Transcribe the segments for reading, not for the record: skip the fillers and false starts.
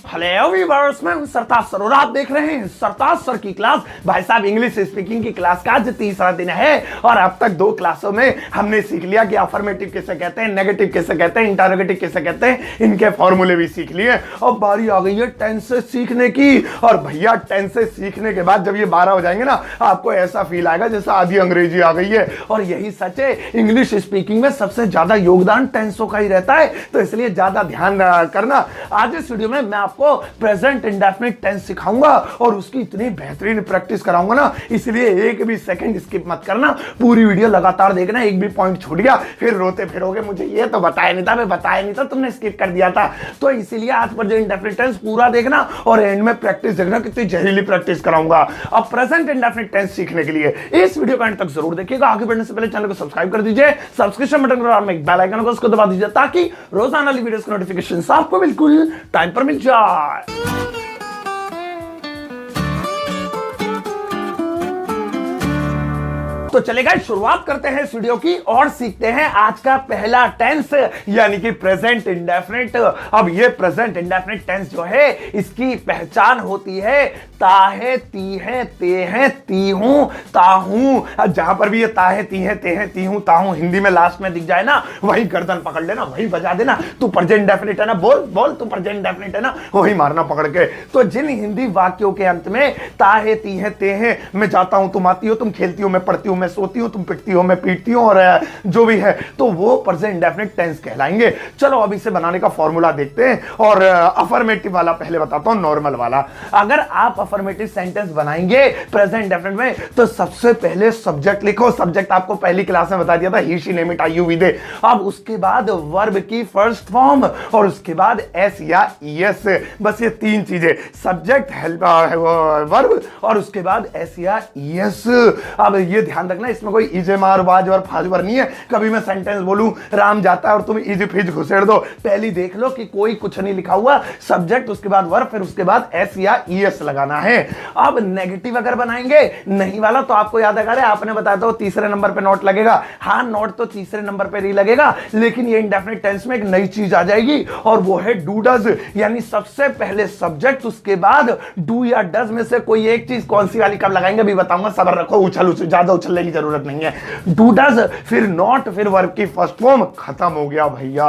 Hello viewers, मैं हूं सरताज sir और आप देख रहे हैं सरताज सर की क्लास। भाई साहब, इंग्लिश स्पीकिंग की क्लास का आज तीसरा दिन है और अब तक 2 क्लासों में हमने सीख लिया कि अफर्मेटिव किसे कहते हैं, नेगेटिव किसे कहते हैं, इंटरोगेटिव किसे कहते हैं, इनके फॉर्मूले भी सीख लिए। अब बारी आ गई है टेंसेस सीखने की। और भैया, टेंसेस सीखने के बाद जब ये 12 हो जाएंगे ना, आपको ऐसा फील आएगा जैसे आधी अंग्रेजी आ गई है। और यही सच है, इंग्लिश स्पीकिंग में सबसे ज्यादा योगदान टेंसों का ही रहता है, तो इसलिए ज्यादा ध्यान करना। आज इस वीडियो में मैं आपको प्रेजेंट इंडेफिनिट टेंस सिखाऊंगा और उसकी इतनी बेहतरीन प्रैक्टिस कराऊंगा ना, इसलिए एक भी सेकंड स्किप मत करना, पूरी वीडियो लगातार देखना। एक भी पॉइंट छूट गया फिर रोते फिरोगे, मुझे ये तो बताया नहीं था, मैं बताया नहीं था, तुमने स्किप कर दिया था। तो इसीलिए आज प्रेजेंट इंडेफिनिट टेंस पूरा देखना और एंड में प्रैक्टिस देखना, कितनी जहरीली प्रैक्टिस कराऊंगा। अब प्रेजेंट इंडेफिनिट टेंस सीखने के लिए इस वीडियो का एंड तक जरूर देखिएगा। आगे बढ़ने से पहले चैनल को सब्सक्राइब कर दीजिए, सब्सक्रिप्शन बटन को एक बेल आइकन को उसको दबा दीजिए ताकि रोजाना वाली वीडियोस की नोटिफिकेशन आपको बिल्कुल टाइम पर मिल जाए। तो चलेगा, शुरुआत करते हैं इस वीडियो की और सीखते हैं आज का पहला टेंस, यानी कि प्रेजेंट इंडेफिनिट। अब ये प्रेजेंट इंडेफिनिट टेंस जो है, इसकी पहचान होती है ताहे, ती है, ते हैं, ती हूं, ताहूं। जहां पर भी ये ताहे, ती है, ते हैं, ती हूं, ताहूं हिंदी में लास्ट में दिख जाए ना, वही गर्दन पकड़ लेना, वही बजा देना। तू प्रेजेंट इंडेफिनिट है ना, बोल बोल, तू प्रेजेंट इंडेफिनिट है ना, वही मारना पकड़ के। तो जिन हिंदी वाक्यों के अंत में ताहे, ती है, ते हैं, मैं जाता हूं, तुम आती हो, तुम खेलती हो, मैं पढ़ती हूं, मैं सोती हूं, तुम पिटती हो, मैं पीटती हूं, और जो भी है, तो वो प्रेजेंट इंडेफिनिट टेंस कहलाएंगे। चलो अब इसे बनाने का फॉर्मूला देखते हैं। और अफर्मेटिव वाला पहले बताता हूं, नॉर्मल वाला। अगर आप अफर्मेटिव सेंटेंस बनाएंगे प्रेजेंट इंडेफिनिट में, तो सबसे पहले सब्जेक्ट लिखो। सब्जेक्ट आपको पहली क्लास में बता दिया था, he, she, name, it, I, you, we, they. अब उसके बाद वर्ब की फर्स्ट फॉर्म और उसके बाद एस या ईएस। बस ये 3 चीजें, सब्जेक्ट, हेल्प, वर्ब और उसके बाद एस या ईएस। अब ये ध्यान रखना, इसमें कोई इजे, मार, वाज और फाजवर नहीं है। कभी मैं सेंटेंस बोलूं राम जाता है और तुम इजी फिज घुसेड़ दो, पहली देख लो कि कोई कुछ नहीं लिखा हुआ, सब्जेक्ट, उसके बाद वर्ब, फिर उसके बाद एस या ईएस लगाना है। अब नेगेटिव अगर बनाएंगे, नहीं वाला, तो आपको याद है, आपने बताया तो तीसरे नंबर पे नोट लगेगा। हाँ, नोट तो तीसरे नंबर पे नहीं लगेगा, लेकिन ये इंडेफिनिट टेंस में एक नई चीज आ जाएगी और वो है डू डज। यानी सबसे पहले सब्जेक्ट, उसके बाद डू या डज में से कोई एक चीज, कौन सी वाली कब लगाएंगे अभी बताऊंगा, सब्र रखो, उछल ज्यादा उछलने की जरूरत नहीं है। डू डज, फिर नॉट, फिर वर्ब की फर्स्ट फॉर्म, खत्म हो गया भैया।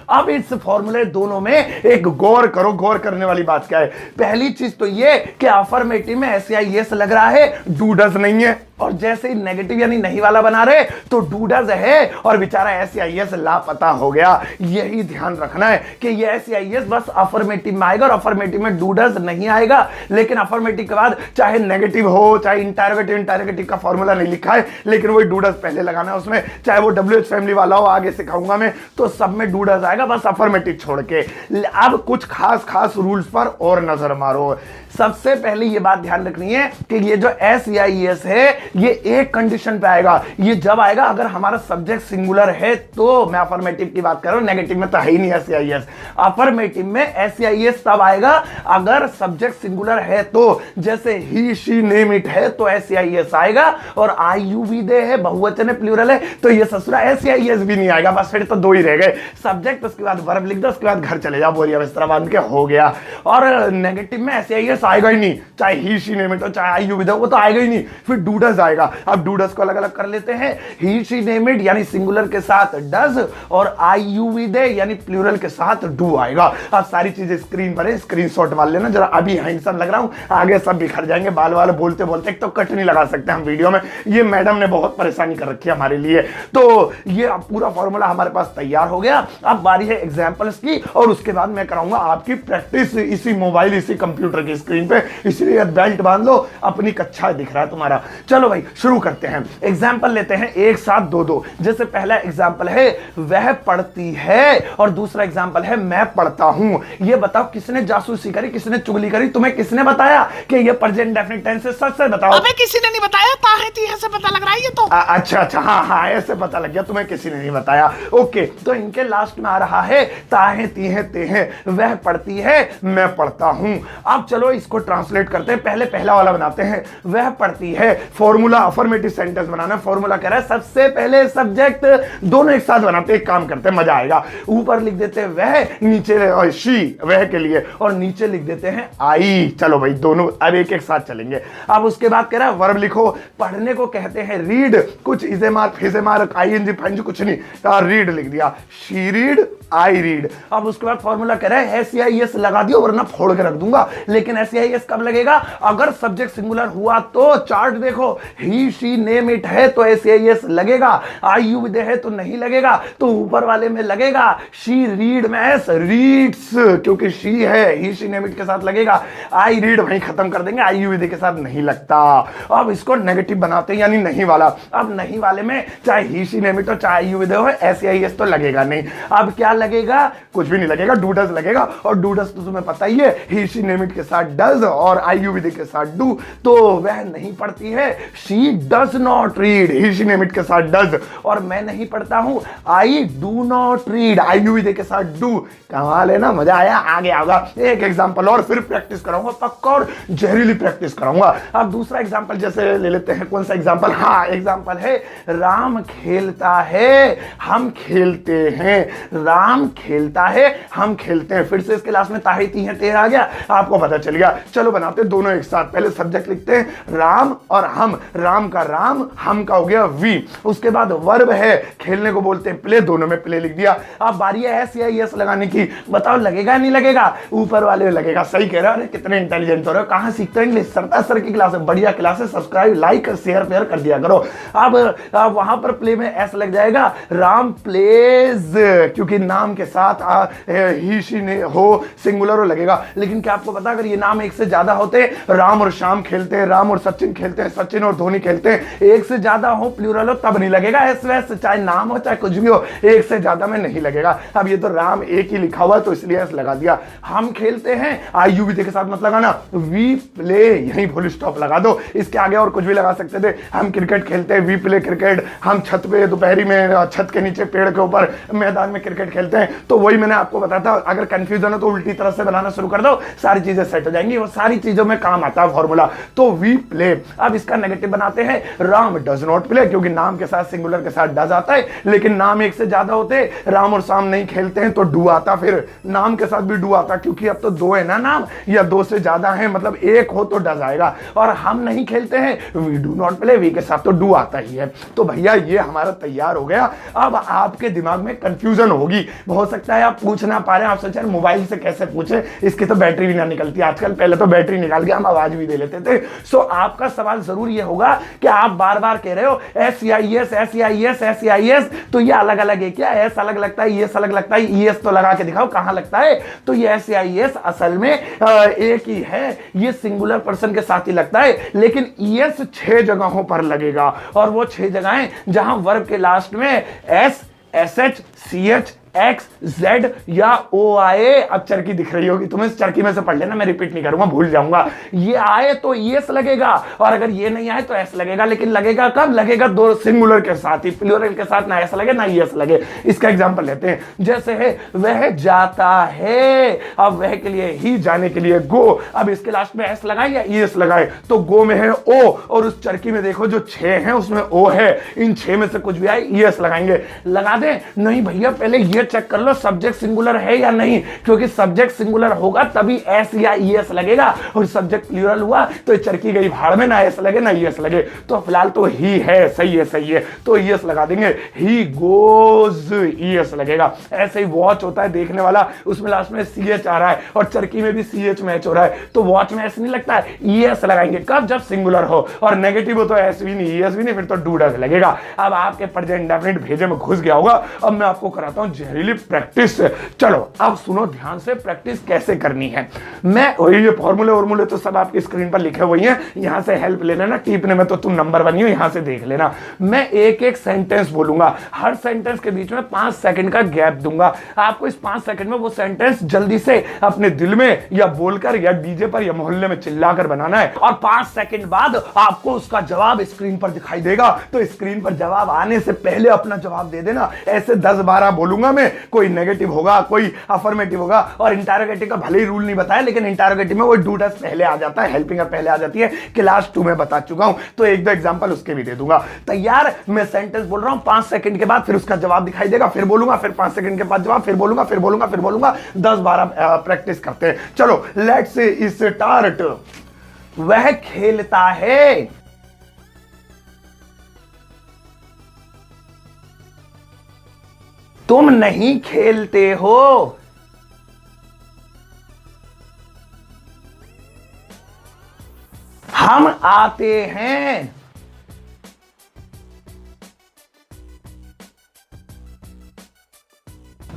अब इस फॉर्मूले दोनों में एक गौर करो। गौर करने वाली बात क्या है? पहली चीज तो ये कि अफर्मेटिव में एस या ईएस लग रहा है, डू डज नहीं है। और जैसे ही नेगेटिव यानी नहीं वाला बना रहे तो डू डज है और बेचारा एस या ईएस लापता हो गया। यही ध्यान रखना है कि ये एस या ईएस बस अफर्मेटिव में आएगा और अफर्मेटिव में डू डज नहीं आएगा। लेकिन अफर्मेटिव के बाद चाहे नेगेटिव हो, चाहे इंटरोगेटिव का फॉर्मूला नहीं लिखा है, लेकिन वही डू डज पहले लगाना है उसमें, चाहे वो WH फैमिली वाला हो, आगे सिखाऊंगा मैं, तो सब में डू डज आएगा, बस अफर्मेटिव छोड़ के। अब कुछ खास रूल्स पर और नजर मारो। सबसे पहले ये बात ध्यान रखनी है कि ये जो एस या ईएस है, ये एक कंडीशन पे आएगा। ये जब आएगा अगर हमारा सब्जेक्ट सिंगुलर है, तो मैं अफर्मेटिव की बात कर रहा हूं, नेगेटिव में तो है ही नहीं एस या ईएस। अफर्मेटिव में एस या ईएस तब आएगा अगर सब्जेक्ट सिंगुलर है, तो जैसे ही, शी, नेम, इट है तो एस या ईएस आएगा, और आई, यू, वी, दे है, बहुवचन है, प्लूरल है, तो ये ससुरा एस या ईएस भी नहीं आएगा। बस फिर तो 2 ही रह गए, सब्जेक्ट, उसके बाद वर्ब लिख दो, उसके बाद घर चले जाओ, बोरिया बिस्तरा बांध के, हो गया। और नेगेटिव में एस या ईएस आएगा ही नहीं, चाहे ही, शी, नेम, इट हो, चाहे आई, यू, वी, दे, वो तो आएगा ही नहीं। फिर डू डज आएगा। अब डू डज को अलग अलग कर लेते हैं। ही, शी, नेम, इट यानी सिंगुलर के साथ डज, और आई, यू, वी, दे यानी प्लूरल के साथ डू आएगा। अब सारी चीजें स्क्रीन पर है, स्क्रीनशॉट मार लेना जरा। अभी हैंडसम लग रहा हूं, आगे सब बिखर जाएंगे, बाल वाले बोलते बोलते, एक तो कट नहीं लगा सकते हम वीडियो में, ये मैडम ने बहुत परेशानी कर रखी है हमारे लिए। तो ये पूरा फॉर्मूला हमारे पास तैयार हो गया। अब बारी है एग्जांपल्स की, और उसके बाद मैं कराऊंगा आपकी प्रैक्टिस इसी मोबाइल, इसी कंप्यूटर की स्क्रीन पे, इसलिए बेल्ट बांध लो, अपनी कक्षा दिख रहा है तुम्हारा। चलो भाई शुरू करते हैं। एग्जाम्पल लेते हैं एक साथ 2-2। जैसे पहला एग्जाम्पल है वह पढ़ती है, और दूसरा एग्जाम्पल है मैं पढ़ता हूं। ये बताओ किसने जासूसी करी, किसने चुगली करी, तुम्हें किसने बताया कि ये प्रेजेंट इंडेफिनिट टेंस है? सच से बताओ। अबे किसी ने नहीं बताया, ताहे तीहे से पता लग रहा है ये तो। अच्छा, हाँ, ऐसे पता लग गया, तुम्हें किसी ने नहीं बताया। ओके, तो इनके लास्ट में आ रहा है ताहे, तीहे, ते हैं, वह पढ़ती है, मैं पढ़ता हूं। अब चलो इसको ट्रांसलेट करते हैं। पहले पहला वाला बनाते हैं, वह पढ़ती है। फॉर्मूला फॉर्मूला अफर्मेटिव सेंटेंस बनाना है। फॉर्मूला कह रहा है सबसे पहले सब्जेक्ट दोनों एक साथ बनाते हैं, एक काम करते हैं, मजा आएगा। ऊपर लिख देते हैं वह, नीचे शी वह के लिए, और नीचे लिख देते हैं आई। चलो भाई दोनों अब एक एक साथ चलेंगे। अब उसके बाद कह रहा है वर्ब लिखो। पढ़ने को कहते हैं रीड, कुछ इसे मार्क फिसे मार्क आईएनजी फाइंजी कुछ नहीं, रीड लिख दिया, शी रीड आई रीड। अब उसके बाद फॉर्मूला कह रहा है SEIS लगा दियो वरना फोड़ के रख दूंगा। लेकिन SEIS कब लगेगा? अगर सब्जेक्ट सिंगुलर हुआ तो चार्ट देखो, ही शी नेम इट है तो SEIS लगेगा, आई यू विद है तो नहीं लगेगा, तो ऊपर वाले में लगेगा। शी रीड में एस रीड्स, क्योंकि शी है, ही शी नेम इट के साथ लगेगा। आई रीड वहीं खत्म कर देंगे, आई यू विद के साथ नहीं लगता। अब इसको नेगेटिव बनाते हैं, यानी नहीं वाला। अब नहीं वाले में चाहे ही शी नेम इट हो चाहे आई यू विद हो, SEIS तो लगेगा नहीं। अब क्या लगेगा? कुछ भी नहीं लगेगा, डू डज लगेगा। और डू डज तो तुम्हें पता ही है, ही शी नेम इट के साथ डज और आई यू विद के साथ डू, तो वह नहीं पढ़ती है, she does not read, he she name it के साथ डज। और मैं नहीं पढ़ता हूं, I do not read, I you with के साथ डू। कमाल है ना, मजा आया। आगे आगा एक एग्जांपल और फिर प्रैक्टिस कराऊंगा पक्का, और जहरीली प्रैक्टिस कराऊंगा। अब दूसरा एग्जांपल जैसे ले लेते हैं, कौन सा एग्जांपल? हाँ, एग्जांपल है राम खेलता है हम खेलते हैं, राम खेलता है हम खेलते हैं। फिर से इसके लास्ट में ताही ती है ते आ गया, आपको पता चल गया। चलो बनाते हैं दोनों एक साथ। पहले सब्जेक्ट लिखते हैं राम और हम, राम का राम, हम का हो गया वी। उसके बाद वर्ब है, खेलने को बोलते हैं प्ले, दोनों में प्ले लिख दिया। अब बारी है SEIS लगाने की, बताओ लगेगा नहीं लगेगा? ऊपर वाले में लगेगा। सही कह रहे हो, कितने इंटेलिजेंट हो रहे हो, कहां सीखते हो इंग्लिश? सरता सर की क्लास है, बढ़िया क्लास है, सब्सक्राइब लाइक शेयर फेयर कर दिया करो। अब वहां पर प्ले में एस लग जाएगा, राम प्लेज, क्योंकि नाम के साथ ही शी ने हो सिंगुलर हो लगेगा। लेकिन क्या आपको पता, अगर ये नाम एक से ज्यादा होते, राम और श्याम खेलते हैं, राम और सचिन खेलते हैं, सचिन और धोनी खेलते हैं, एक से ज्यादा हो प्लूरल हो तब नहीं लगेगा एस वैस, चाहे नाम हो चाहे कुछ भी हो, एक से ज्यादा में नहीं लगेगा। अब ये तो राम एक ही लिखा हुआ तो इसलिए एस लगा दिया। हम खेलते हैं, आई यू वी के साथ मत लगाना, वी प्ले यहीं फुल स्टॉप लगा दो। इसके आगे और कुछ भी लगा सकते थे। हम क्रिकेट खेलते हैं, वी प्ले क्रिकेट। हम छत पे दोपहरी में छत के नीचे पेड़ के ऊपर मैदान में क्रिकेट खेलते हैं। तो वही मैंने आपको बताया था, अगर कंफ्यूजन हो तो उल्टी तरह से बनाना शुरू कर दो, सारी चीजें सेट हो जाएंगी। वो सारी चीजों में काम आता है फॉर्मूला। तो वी प्ले। अब इसका नेगेटिव बनाते हैं, राम डज नॉट प्ले, क्योंकि नाम के साथ सिंगुलर के साथ डज आता है, लेकिन नाम एक से ज्यादा होते, राम और श्याम नहीं खेलते हैं तो डू आता, फिर नाम के साथ भी डू आता, क्योंकि अब तो दो है ना नाम, या दो से ज्यादा है, मतलब एक हो तो डज आएगा। और हम नहीं खेलते हैं, वी डू नॉट प्ले, वी के साथ तो डू आता ही है। तो भैया ये हमारा तैयार हो गया। अब आपके दिमाग में कंफ्यूजन होगी, हो सकता है आप पूछ ना पा रहे हैं, आप सोच रहे मोबाइल से कैसे पूछे, इसकी तो बैटरी भी ना निकलती आजकल, पहले तो बैटरी निकाल के हम आवाज भी दे लेते थे। सो आपका सवाल जरूर ये होगा कि आप बार बार कह रहे हो SEIS SEIS SEIS, तो ये अलग अलग है क्या? एस अलग लगता है, ये अलग लगता है, ES तो लगा के दिखाओ कहां लगता है। तो ये SEIS असल में एक ही है, ये सिंगुलर पर्सन के साथ ही लगता है, लेकिन ES 6 जगहों पर लगेगा, और वो 6 जगहें जहां वर्ब के लास्ट में S SH CH X Z या OI। अब चरकी दिख रही होगी तुम्हें, चरकी में से पढ़ लेना, मैं रिपीट नहीं करूंगा, भूल जाऊंगा। ये आए तो ES लगेगा, और अगर ये नहीं आए तो S लगेगा। लेकिन लगेगा कब? लगेगा दो सिंगुलर के साथ ही, प्लूरल के साथ ना S लगे ना ES लगे। इसका एग्जांपल लेते हैं, जैसे है वह जाता है, अब वह के लिए ही, जाने के लिए गो। अब इसके लास्ट में S लगाए या ES लगाए, तो गो में है O, और उस चरकी में देखो जो 6 है उसमें O है, इन 6 में से कुछ भी आए ES लगाएंगे। लगा दे? नहीं भैया, पहले ये चेक कर लो सब्जेक्ट सिंगुलर है या नहीं, क्योंकि सब्जेक्ट सिंगुलर होगा तभी S या ES लगेगा, और सब्जेक्ट प्लूरल हुआ तो चरकी गई भाड़ में, ना S लगे ना ES लगे। तो फिलहाल तो ही है, सही है सही है, तो ES लगा देंगे। ही गोज, ES लगेगा। ऐसे ही वॉच होता है देखने वाला, उसमें लास्ट में CH आ रहा है और चरकी में भी CH मैच हो रहा है, तो वॉच में S नहीं लगता है, ES लगाएंगे। कब? जब सिंगुलर हो, और नेगेटिव हो तो S भी नहीं ES भी नहीं, फिर तो डू डज लगेगा। अब आपके प्रेजेंट इंडेफिनिट भेजे में घुस गया होगा। अब मैं आपको कराता हूं जहरीली प्रैक्टिस। चलो अब सुनो ध्यान से, प्रैक्टिस कैसे करनी है। मैं ये फॉर्मूले तो सब आपकी स्क्रीन पर लिखे हुए हैं, यहां से हेल्प ले लेना, टीपने में तो तुम नंबर बनी हो, यहां से देख लेना। मैं एक एक सेंटेंस बोलूंगा, हर सेंटेंस के बीच में 5 सेकंड का गैप दूंगा। आपको इस 5 सेकंड में वो सेंटेंस जल्दी से अपने दिल में या बोलकर या डीजे पर या मोहल्ले में चिल्लाकर बनाना है, और 5 सेकंड बाद आपको उसका जवाब स्क्रीन पर दिखाई देगा। तो स्क्रीन पर जवाब आने से पहले अपना जवाब दे देना। ऐसे 10-12 बोलूंगा में कोई नेगेटिव होगा, कोई अफर्मेटिव होगा। और इंटरोगेटिव का भले ही रूल नहीं बताया, लेकिन इंटरोगेटिव में वो डू डस पहले आ जाता है, हेल्पिंग पहले आ जाती है। क्लास 2 में बता चुका हूं, तो एक दो एग्जांपल उसके भी दे दूंगा। तैयार? मैं सेंटेंस बोल रहा हूं, 5 सेकंड के बाद फिर उसका जवाब दिखाई देगा, फिर बोलूंगा, फिर 5 सेकंड के बाद जवाब, फिर बोलूंगा, फिर बोलूंगा, फिर बोलूंगा। 10-12 प्रैक्टिस करते हैं। चलो लेट्स स्टार्ट। वह खेलता है, तुम नहीं खेलते हो। हम आते हैं,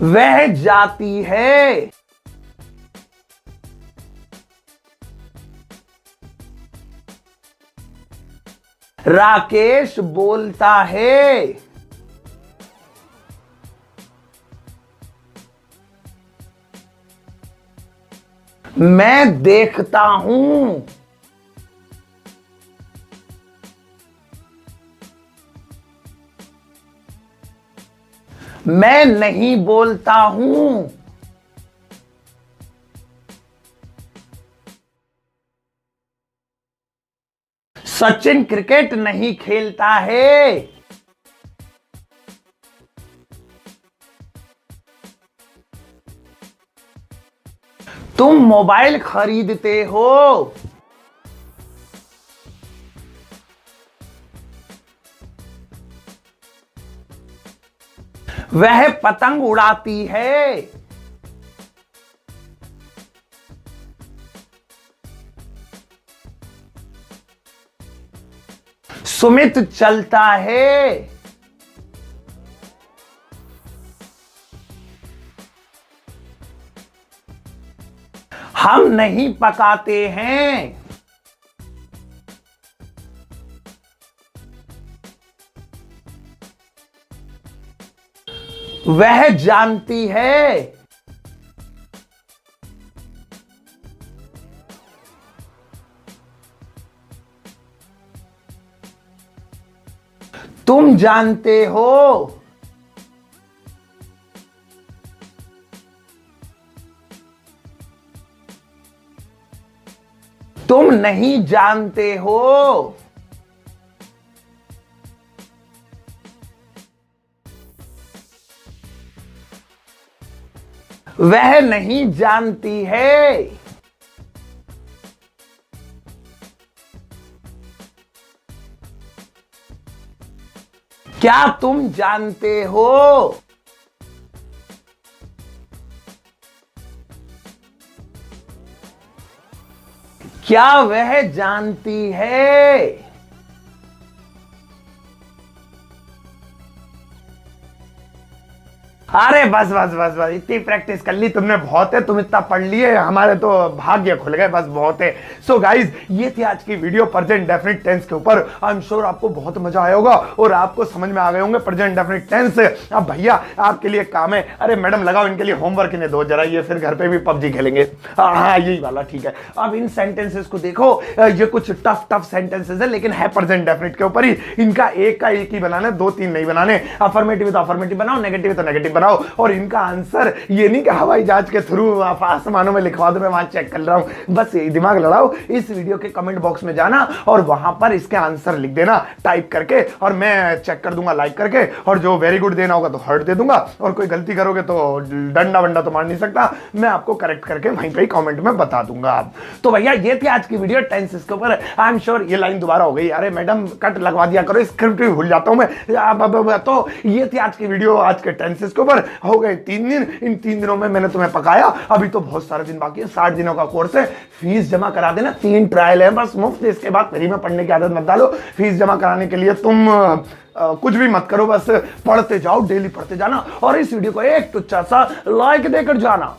वह जाती है। राकेश बोलता है, मैं देखता हूं। मैं नहीं बोलता हूं। सचिन क्रिकेट नहीं खेलता है। तुम मोबाइल खरीदते हो। वह पतंग उड़ाती है। सुमित चलता है। हम नहीं पकाते हैं। वह जानती है। तुम जानते हो। तुम नहीं जानते हो। वह नहीं जानती है। क्या तुम जानते हो? क्या वह जानती है? अरे बस बस बस बस, इतनी प्रैक्टिस कर ली तुमने, बहुत है। तुम इतना पढ़ लिए, हमारे तो भाग्य खुल गए, बस बहुत है। सो गाइज, ये थी आज की वीडियो प्रेजेंट डेफिनिट टेंस के ऊपर। आई एम श्योर आपको बहुत मजा आया होगा और आपको समझ में आ गए होंगे प्रेजेंट डेफिनिट टेंस। अब भैया आपके लिए काम है, अरे मैडम लगाओ इनके लिए होमवर्क इन्हें दो जरा, ये फिर घर पे भी पबजी खेलेंगे। हाँ यही वाला, ठीक है। अब इन सेंटेंसेस को देखो, ये कुछ टफ टफ सेंटेंसेस है, लेकिन है प्रेजेंट डेफिनिट के ऊपर ही। इनका एक का एक ही बनाना, 2-3 नहीं बनाने। अफर्मेटिव तो अफर्मेटिव बनाओ, नेगेटिव तो नेगेटिव बनाओ। और इनका आंसर ये नहीं कि हवाई जहाज के थ्रू आसमानों में लिखवा दो, मैं वहां चेक कर रहा हूं। बस दिमाग लड़ाओ, इस वीडियो के कमेंट बॉक्स में जाना और वहां पर इसके आंसर लिख देना टाइप करके, और मैं चेक कर दूंगा लाइक करके। और जो वेरी गुड देना होगा तो हार्ट दे दूंगा, और कोई गलती करोगे तो डंडा वंडा तो मार नहीं सकता, मैं आपको करेक्ट करके वहीं पे कमेंट में बता दूंगा। तो भैया ये थी आज की वीडियो टेंसेस के ऊपर। आई एम श्योर ये लाइन दोबारा हो गई, अरे मैडम कट लगवा दिया करो, स्क्रिप्ट भी भूल जाता हूं मैं। तो ये थी आज की वीडियो, आज के टेंसेस के ऊपर। हो गए 3 दिन, इन 3 दिनों में मैंने तुम्हें पकाया। अभी तो बहुत सारे दिन बाकी है, 60 दिनों का कोर्स है। फीस जमा करा देना, 3 ट्रायल है बस मुफ्त। इसके बाद फ्री में पढ़ने की आदत मत डालो। फीस जमा कराने के लिए तुम कुछ भी मत करो, बस पढ़ते जाओ, डेली पढ़ते जाना, और इस वीडियो को एक टुच्चा सा लाइक देकर जाना।